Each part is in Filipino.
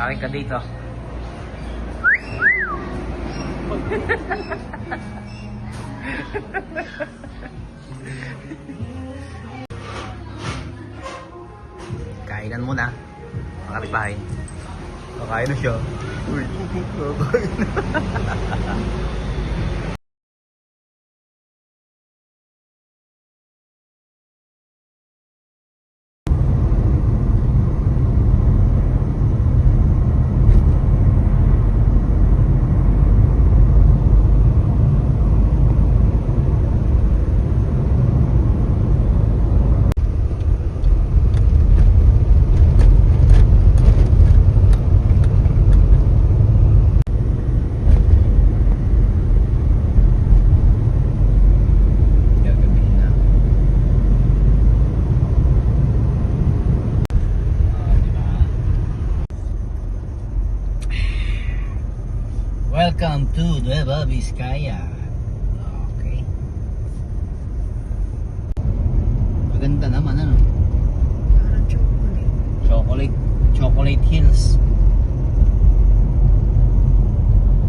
Akin ka dito. Kainan muna. Mga kapitbahay. Kakain na siya. Uy, kakain na. Welcome to Nueva Vizcaya. Okay. Maganda naman ano. Parang chocolate. Chocolate Hills.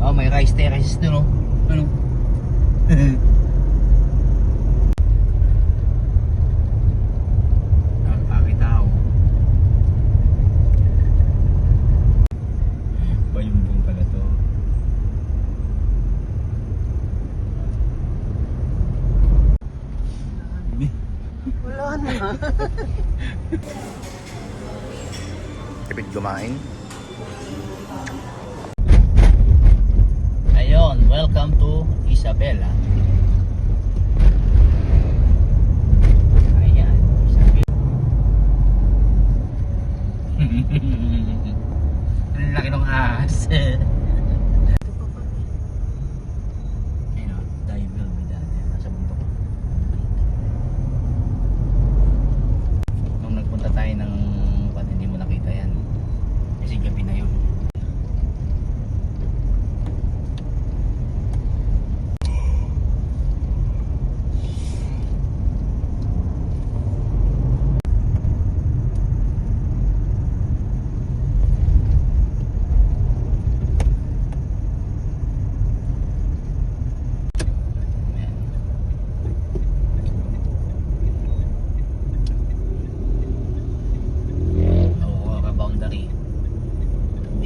Oh, may rice terraces dun oh. Ano? Nakakakita ako. Bayumbong pala to. Wala na. Tipid kumain. Ayun, welcome to Isabela. Ayan, Isabela. Ang laki ng ahas. Ayun o, dive will be done. Nasa bundok. Nung nagpunta tayo ng hindi mo nakita yan. Kasi gabi na yun.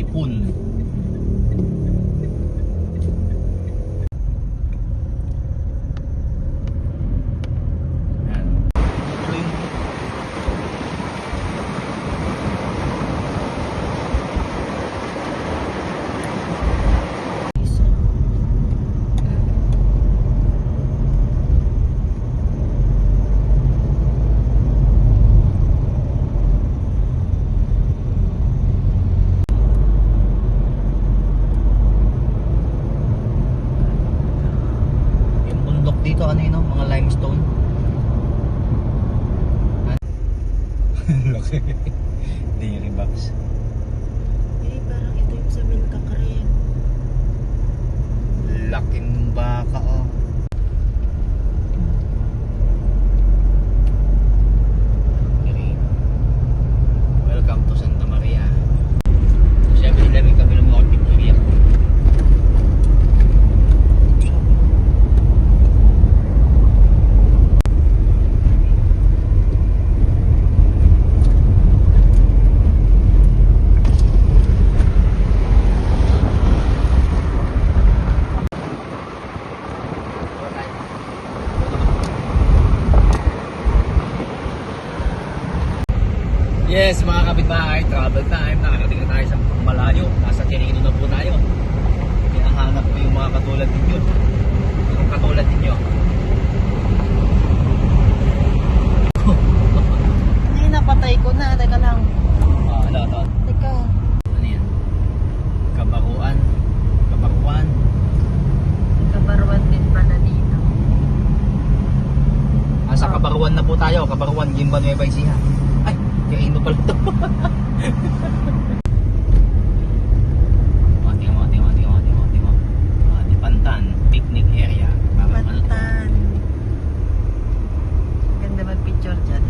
Dipun. Dito ano yun, mga limestone. Laki. Dairy box. Eh, parang ito yung sa Milka Karen. Laking baka oh. Welcome to Santa Maria. Siyempre namin kami ng mga picture. Yes, mga kapitbahay, travel time. Nakarating na tayo sa malayo. Nasa Quirino na po tayo. Hinahanap ko yung mga katulad ninyo. Yung katulad ninyo. Ay, napatay ko na. Teka lang. Ano? Teka. Ano yan? Kabaruan. Kabaruan. Kabarwan din pala dito. Sa Kabaruan na po tayo. Kabaruan, Gimba, Nueva Ecija. Ay, Quirino pala ito. Tingnan mo. Dipantan, picnic area. Pantan. Ganda mag-picture dyan.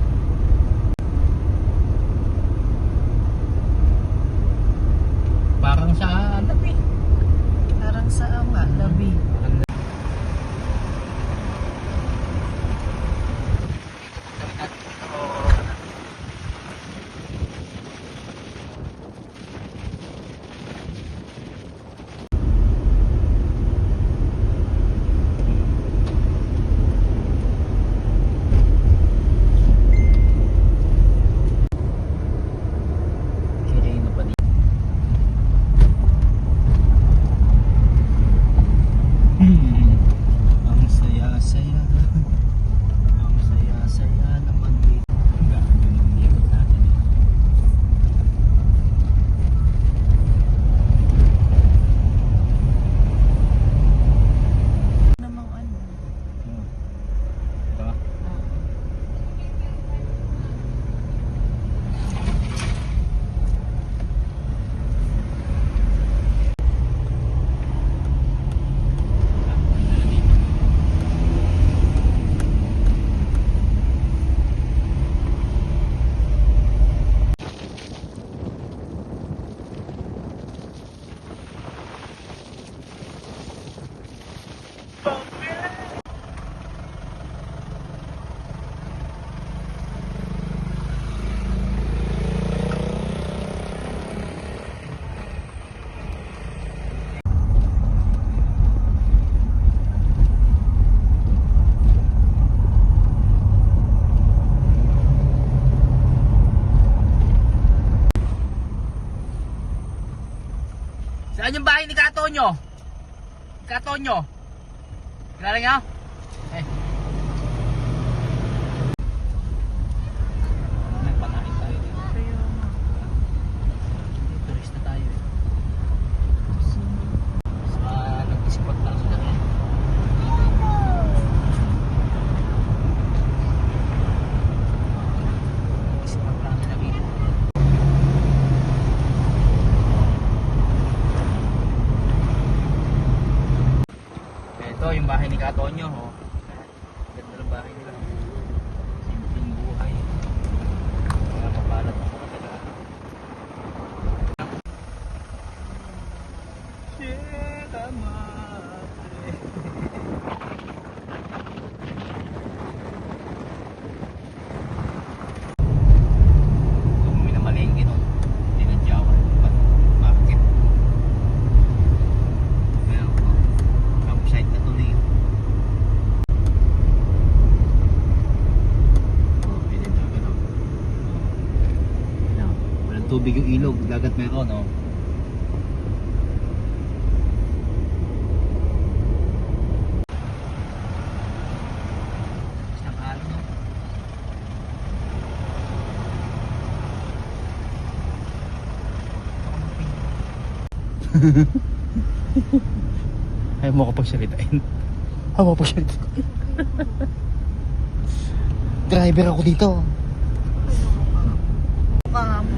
Saan yung bahay ni Katonyo? Katonyo? Kilala niyo? Eh. Nagpanain tayo dito. Kaya nga. Turista tayo eh. Nag-spot lang sila eh. Nag-spot lang sila eh. Ito yung bahay ni Katonyo. Oh. Ganda ng bahay nila. Simpleng buhay. Mga kapalat na mga talaga. Sieta madre. Tumumi na malengke nun. Tinadyawan. Market. Ayan po. Campsite na tuloy. Oh, pwede talaga no. Ayan. Walang tubig yung ilog. Dagat meron no. Isang araw no. Ayaw mo ko pagsalitain. Ayaw mo pagsalitain. Driver ako dito. Mukha mo.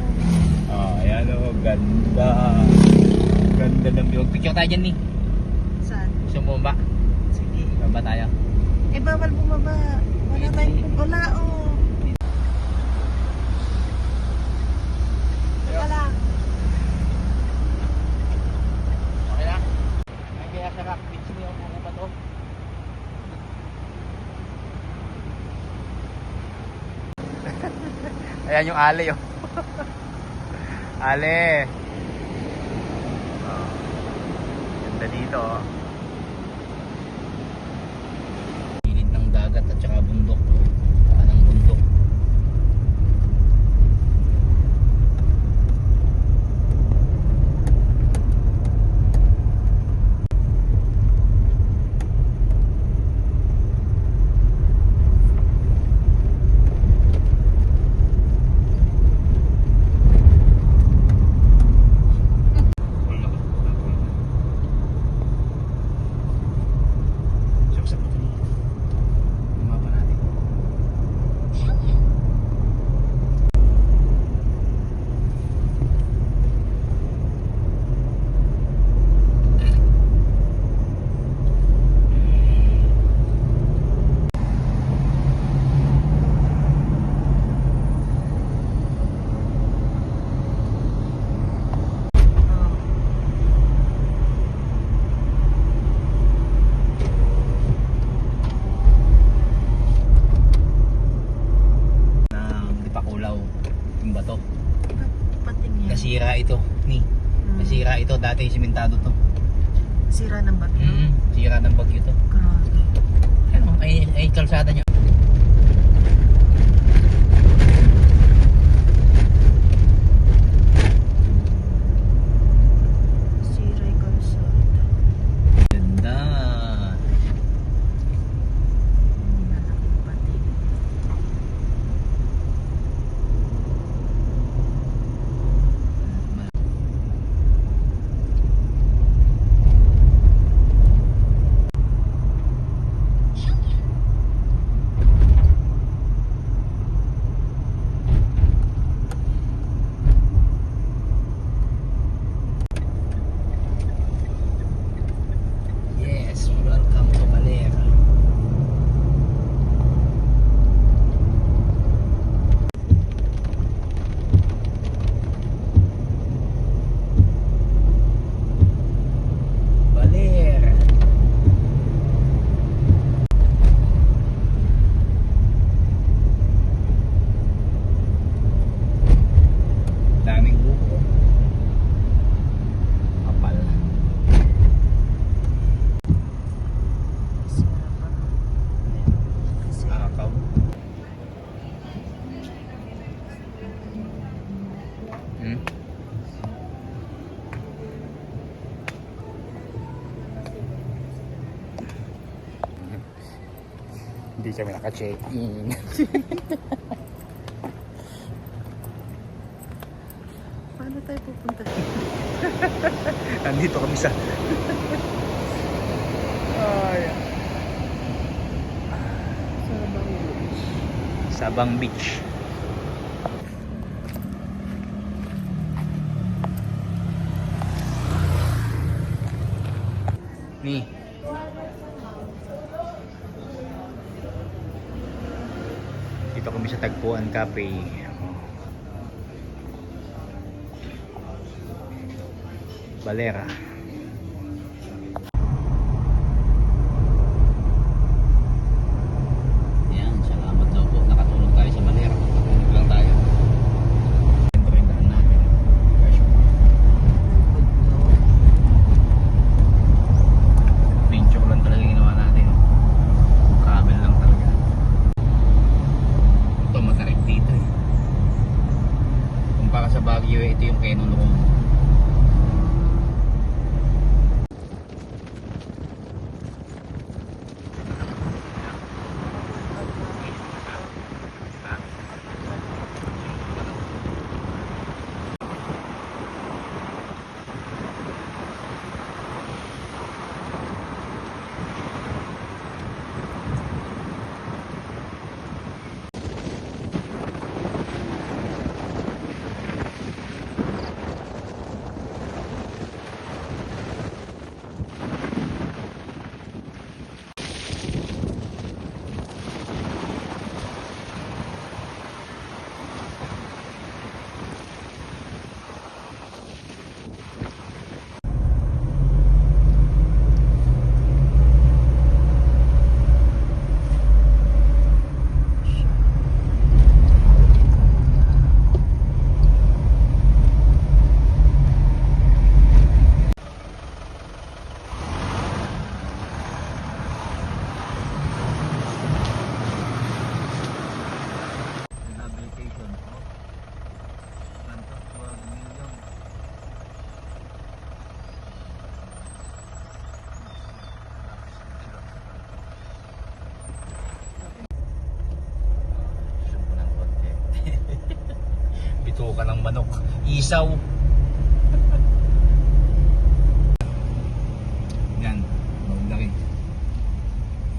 Ayan o, ganda. Ganda ng view. Picture tayo dyan ni. Saan? Gusto mo ba? Sige. Baba tayo. Eh, bawal bumaba. Wala tayong wala, oh. Teka lang. Okay na? Ay, kaya sa rock beach niyo. Ano ba to? Ayan yung ale oh. Ale. Oh. Ganda dito oh. Gilid ng dagat at saka bundok. Ng bundok. Yung bato. Patingin. Nasira ito, ni. Nasira ito, dati simentado to. Sira ng bagyo. Sira ng bagyo to. Grabe. Ano, ay kalsada niya. Sira yung kalsada. Ganda. Hindi na nakapatingin. Hindi kami naka-check-in. Paano tayo pupunta? Nandito kami sa... Sabang Beach. Ni. Dito kami sa Tagpuan Cafe. Valera. Yan, salamat daw po. Nakatulog tayo sa Valera. Nakatulog lang tayo. Ito yung daan natin. Pinchok lang talaga ginawa natin. Travel lang talaga. Ito matarik dito eh. Kumpara sa Baguio, ito yung kinulong. Bituka ng manok. Isaw. Yan. Maglaki.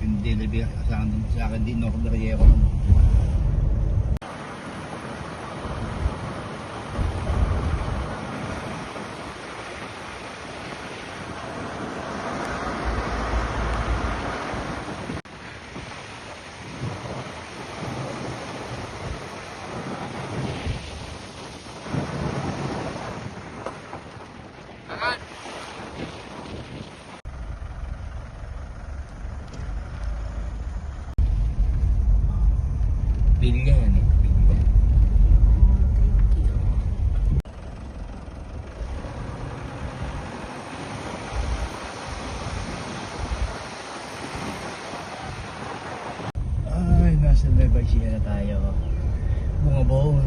Hindi labi sa akin din. Order ko naman. Pilya yan eh. Pilya. Thank you. Ay, nasa Nueva Ecija na tayo. Bungabon.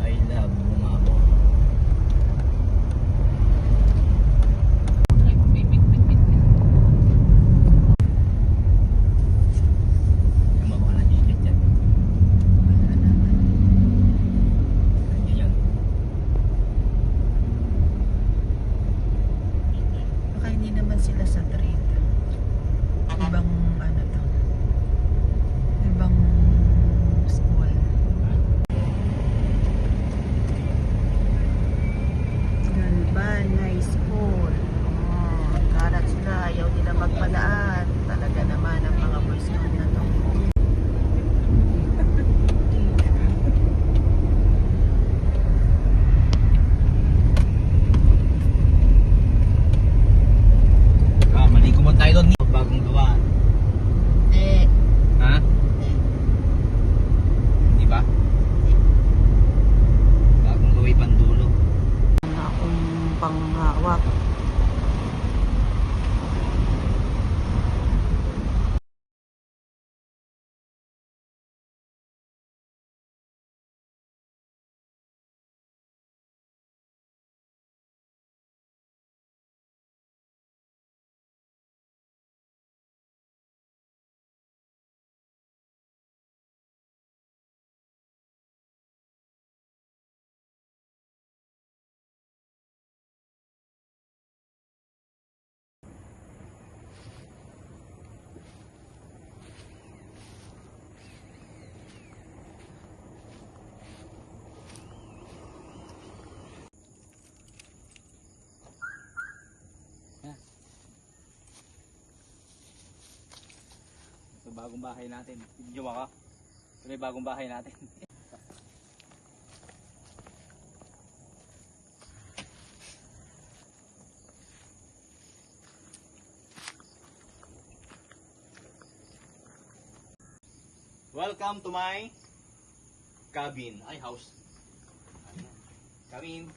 I love Bungabon. Ay, bit. Yung mga na-digit yan. Wala naman. Hindi yan. Baka hindi naman sila sa trade. Ibang ano to. Ibang school. Ito bagong bahay natin. Video ka. Ito may bagong bahay natin. Welcome to my cabin. Ay, house. Cabin.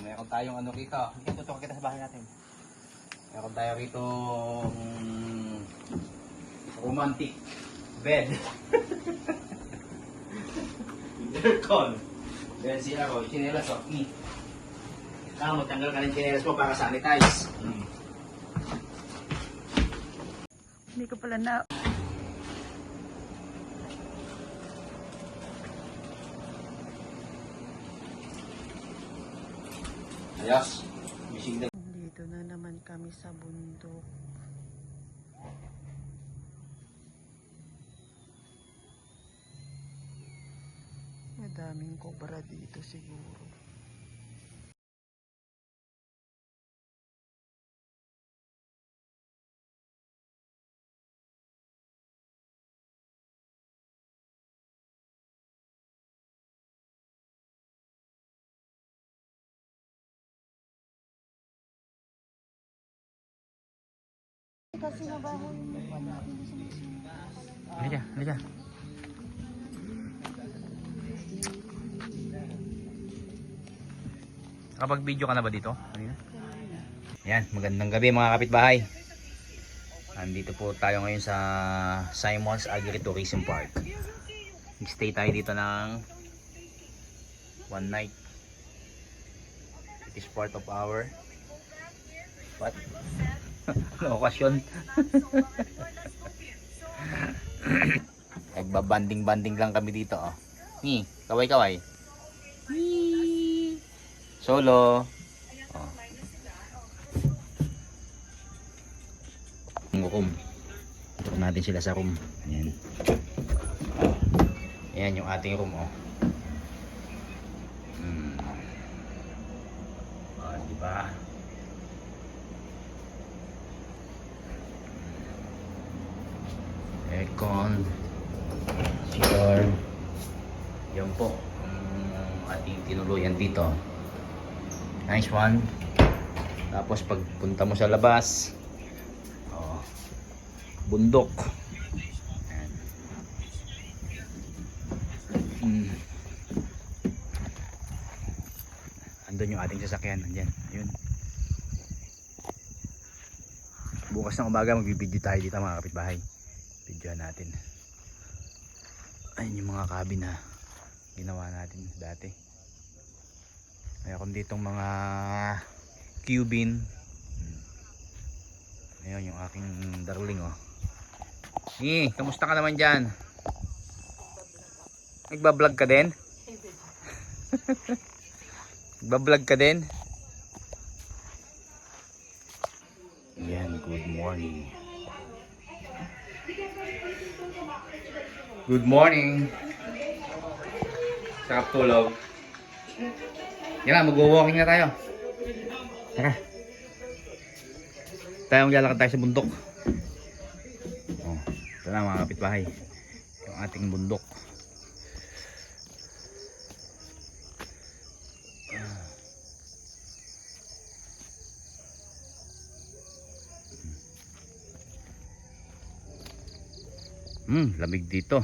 Meron tayong ano rito. Hindi, tutukan kita sa bahay natin. Meron tayo rito romantic bed. Aircon. Then siya ko, chinelas of me. Magtanggal ka ng chinelas mo para sanitize. Hindi ko pala na... Ayos. Missing na. Dito na naman kami sa bundok. Madaming kobra dito siguro. Halika, halika. Nakapag-video ka na ba dito? Yan, magandang gabi mga kapitbahay. Nandito po tayo ngayon sa Simon's Agritourism Park. Stay tayo dito ng one night. It is part of our okasyon. Nagbabanding-banding lang kami dito, oh. Ni, kaway-kaway. Solo. Oh. Room. Ito natin sila sa room. Ayan. Oh. Ayan yung ating room, oh. Oh, diba? Aircon, CR. Yan po ang ating tinuluyan dito. Nice one. Tapos pagpunta mo sa labas, oh, bundok. Ayan. Andun yung ating sasakyan. Andyan. Ayun. Bukas ng umaga magbibideo tayo dito mga kapitbahay. Videoan natin. Ayun yung mga cabin na ginawa natin dati. Mayroon ditong mga cubin. Ayun yung aking darling, oh. Kamusta ka naman dyan? Nagbablog ka din? Nagbablog ka din? Yan, good morning. Good morning. Sarap tulog. Yan na, mag-walking na tayo. Tara. Tayo maglalakad tayo sa bundok. Oh, ito na mga kapitbahay. Yung ating bundok. Lamig dito.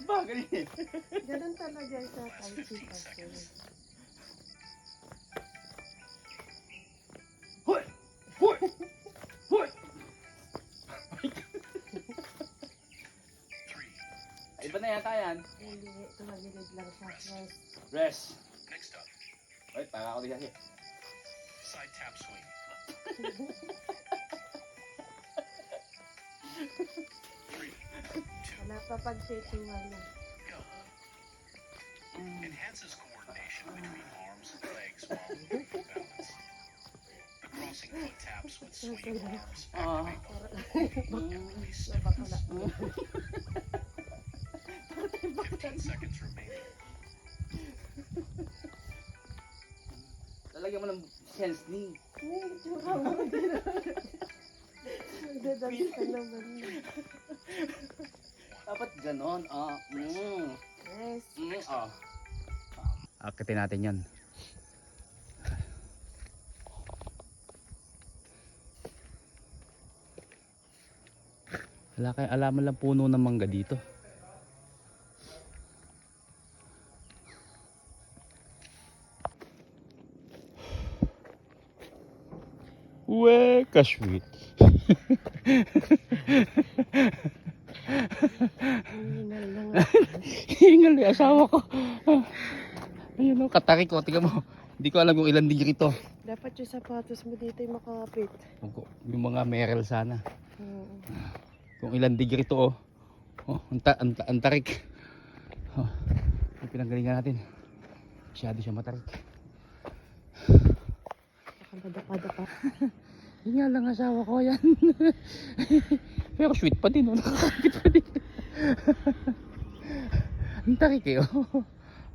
Bakit? Ganun talaga sa Taipei kasi. Hoy! Hoy! Hoy! Iba na yata yan. Gilid lang siya. Yes. Rest. Wait, para ako din kasi. Side tap swing. Wala pa pag-shaking wala. Go. Enhances coordination between arms and legs while improving balance. The crossing foot taps with swinging arms activate and release stiffness. 15 seconds remaining. Lalagyan mo ng sense ni. Nagdadali ka naman. Dapat ganon. Yes. Akitin natin yan. Wala kayong alaman lang puno ng mangga dito. Uwe, ka-sweet. Hingal lang. Hingal yung asawa ko. Ayun o, katarik ko. Tingnan mo. Hindi ko alam kung ilang degree to. Dapat yung sapatos mo dito ay makapit. Yung mga Merrell sana. Oo. Kung ilang degree to oh. Oh, ang tarik. Oh, yung pinanggalingan natin. Masyado siya matarik. Nakabada-kada pa. Yun nga lang asawa ko yan. Pero sweet pa din oh. Nakakakit pa din. Ang tarik eh oh.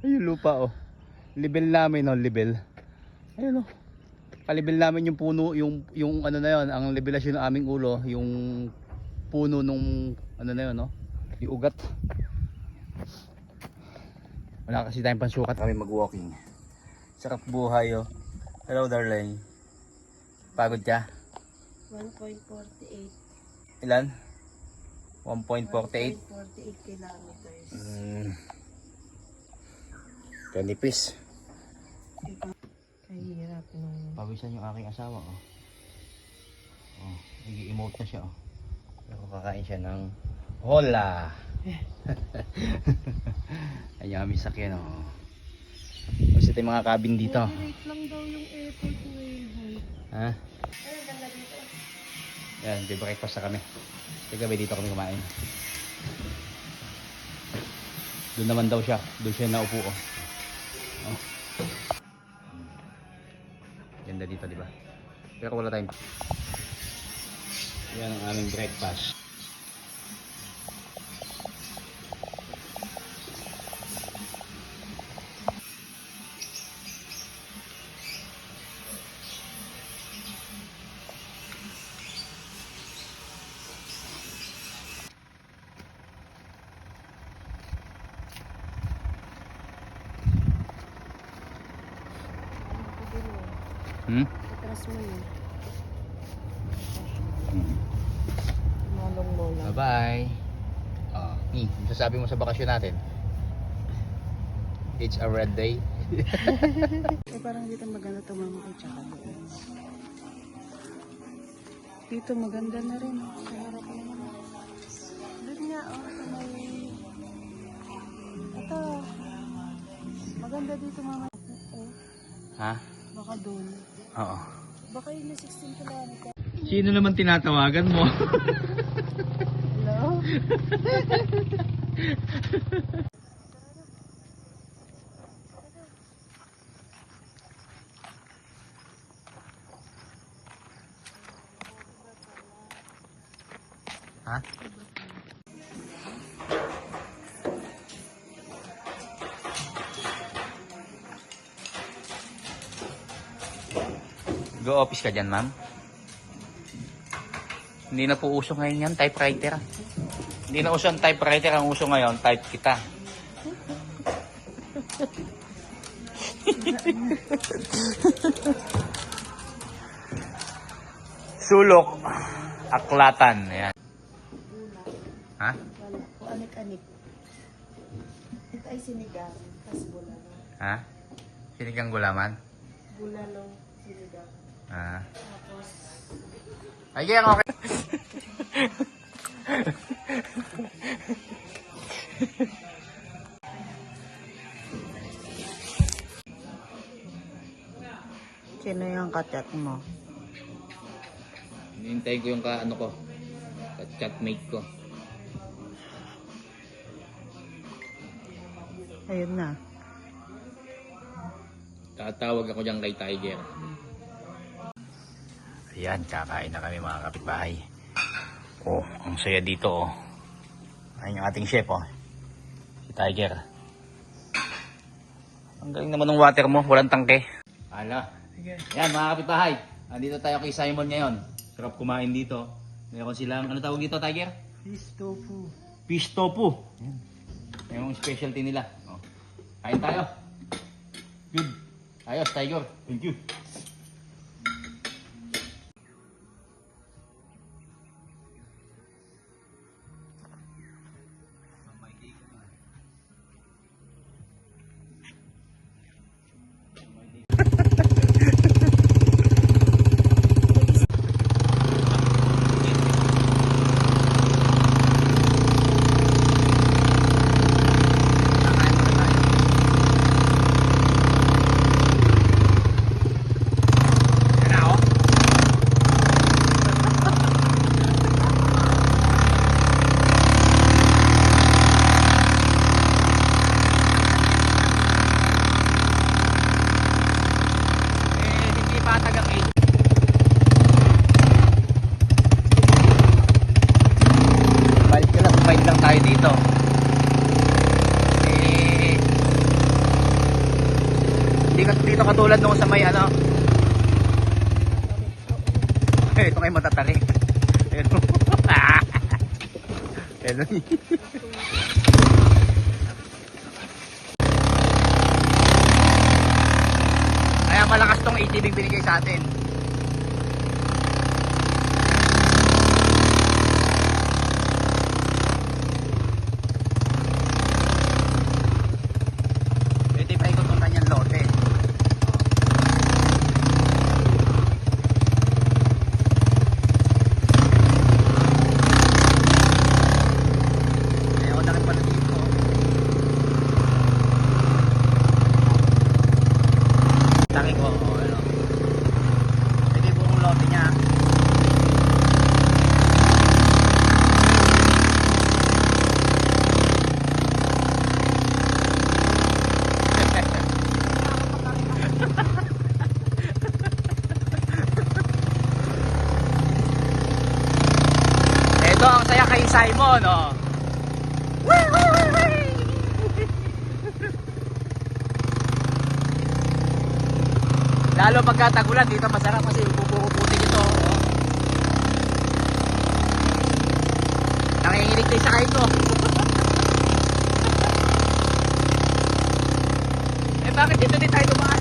Ayun lupa oh. Level namin oh, level. Ayun oh. Kalibel namin yung puno, yung ano na yon, ang levelasyon ng aming ulo, yung puno nung ano na yon, no? Yung ugat. Wala kasi tayong pansukat kami mag-walking. Sarap buhay oh. Hello darling. Pagod ka? 1.48. Ilan? 1.48? 1.48 kilometers. Kanipis. Kahirap nung... Pawisan yung aking asawa oh. Oh, nag-emote na siya oh. Pero kakain siya ng hola. Ayami sakyan oh. Kasi ito yung mga cabin dito. Moderate lang daw yung airport ngayon. Ha? Yan, breakfast na kami. Kagabi dito kami kumain. Doon naman daw siya. Doon siya naupo oh. Oh. Ganda dito, di ba? Pero wala tayong. Yan ang aming breakfast. Atras mo yun. Malong mo lang. Bye-bye. Sasabi mo sa bakasyon natin. It's a red day. Eh parang dito maganda tumama ko tsaka doon. Dito maganda na rin. Sa harap naman. Doon nga, oh, sa may... Ito. Maganda dito, mama. Oh, Ha? baka doon. Oo. Baka yun yung 16 kilometer. Sino naman tinatawagan mo? Hello? Ha? Go office ka dyan, ma'am? Hindi na po uso ngayon yan, typewriter. Hindi na uso ang typewriter, ang uso ngayon, type kita. Sulok, aklatan. Ayan. Ha? Wala. O anik-anik. Ito ay sinigang. Tapos bulalo. Ha? Sinigang gulaman? Bulalo, sinigang. Ah. Tapos, Ayan, okay. Sino yung kachat mo? Hinihintay ko yung ano ko. Chatmate ko. Ayun na. Tatawag ako dyan kay Tiger. Ayan, kakain na kami mga kapitbahay. Oh, ang saya dito oh. Ayun yung ating chef oh. Si Tiger. Ang galing naman ng water mo, walang tangke. Hala. Yan mga kapitbahay. Andito tayo kay Simon ngayon. Sarap kumain dito. Meron silang, ano tawag dito Tiger? Fish tofu. Fish tofu. Yan yung specialty nila. Oh. Kain tayo. Good. Ayos Tiger. Thank you. Bike lang tayo dito. Hindi ka dito katulad nung sa may ano. Ito kayo matatarik. Ayun. Ayun. Kaya malakas tong ATV binigay sa atin. Ito ang saya kay Simon, oh. Lalo pagka tagulan dito masarap kasi pupuputik ito, oh. Nanginginig tayo sa kain ko. Eh bakit dito din tayo dumaan?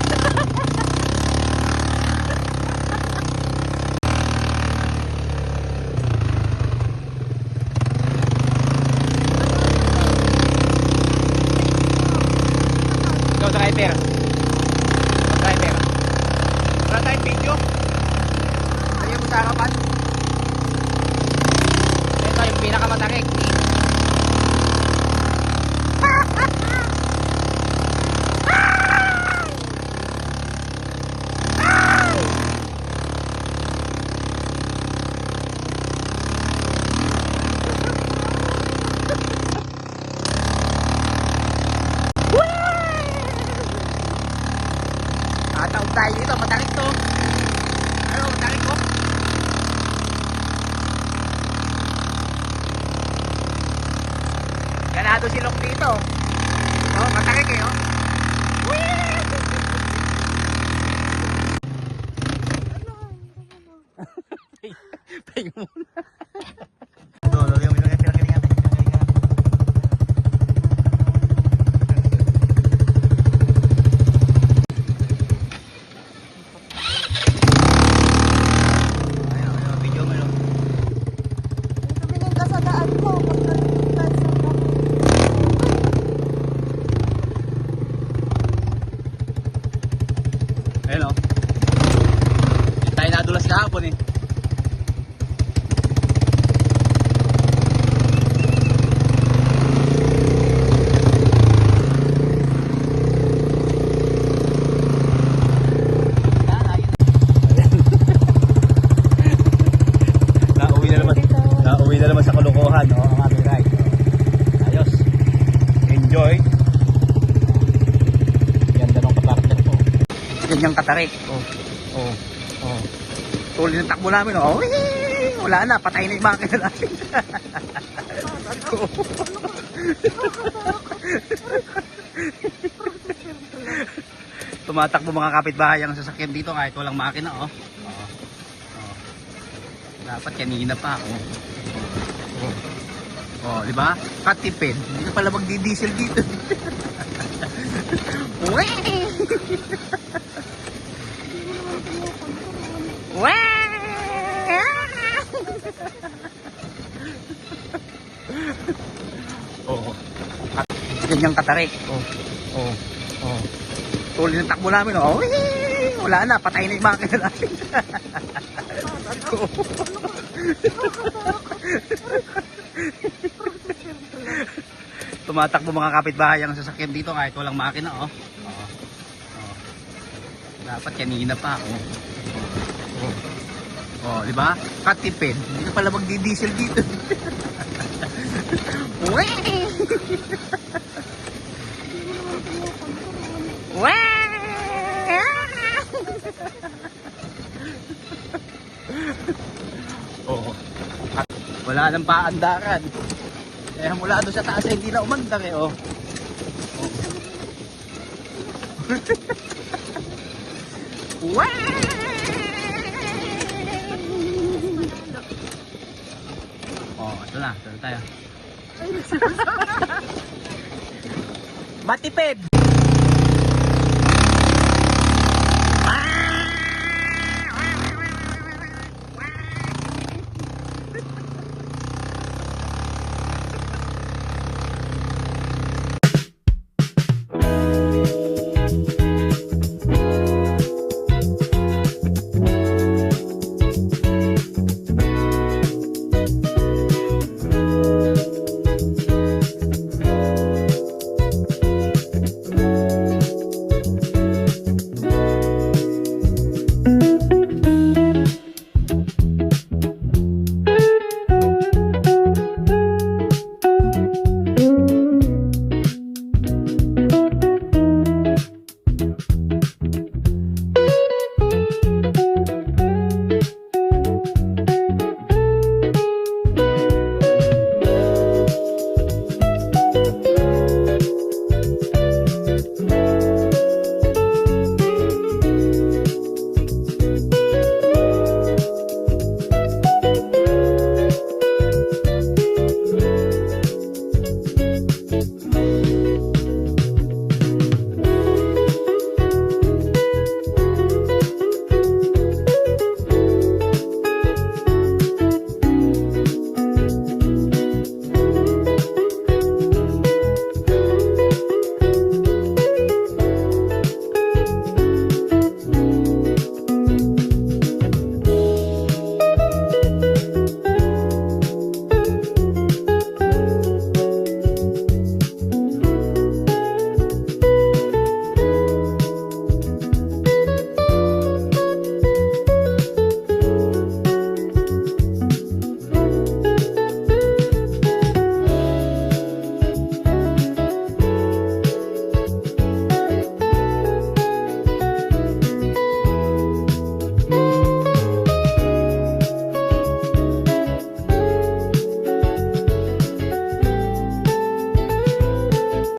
Driver. Driver. Wala tayong video. Ayaw mo sa harapan. Ito yung pinakamatarik. Taon tayo dito, matarik to. Ano, matarik ko? Ganado silok dito. Oh, matarik eh, oh. Pahinga muna. Tumingin ka sa daan mo. Pagkakas sa daan. Ayun o. Hindi tayo nadulas kahapon eh. ganyang katarik. Oh. Oh. Oh. Tuloy ng takbo namin. Oh. Wala na, patay na yung makina natin. Tumatakbo mga kapitbahay ang sasakyan dito kahit walang makina. Oh. Oh. Oh. Dapat kanina pa. Oh. Oh. Oh, di ba? Katipid. Hindi ka pala magdi-diesel dito. Oh. Ganyang katarik. Oh. Oh. Oh. Tuloy ng takbo namin. Oh. Wala na, patay na yung makina natin. Tumatakbo mga kapitbahay ang sasakyan dito kahit walang makina. Oh. Oh. Oh. Dapat kanina pa. Oh. Oh. Oh, di ba? Katipid. Hindi ka pala magdi-diesel dito. Oh. Wala nang paandaran. Kaya mula doon sa taas ay hindi na umandar eh. Oh. Oh, ito na. Ito tayo. Matipid!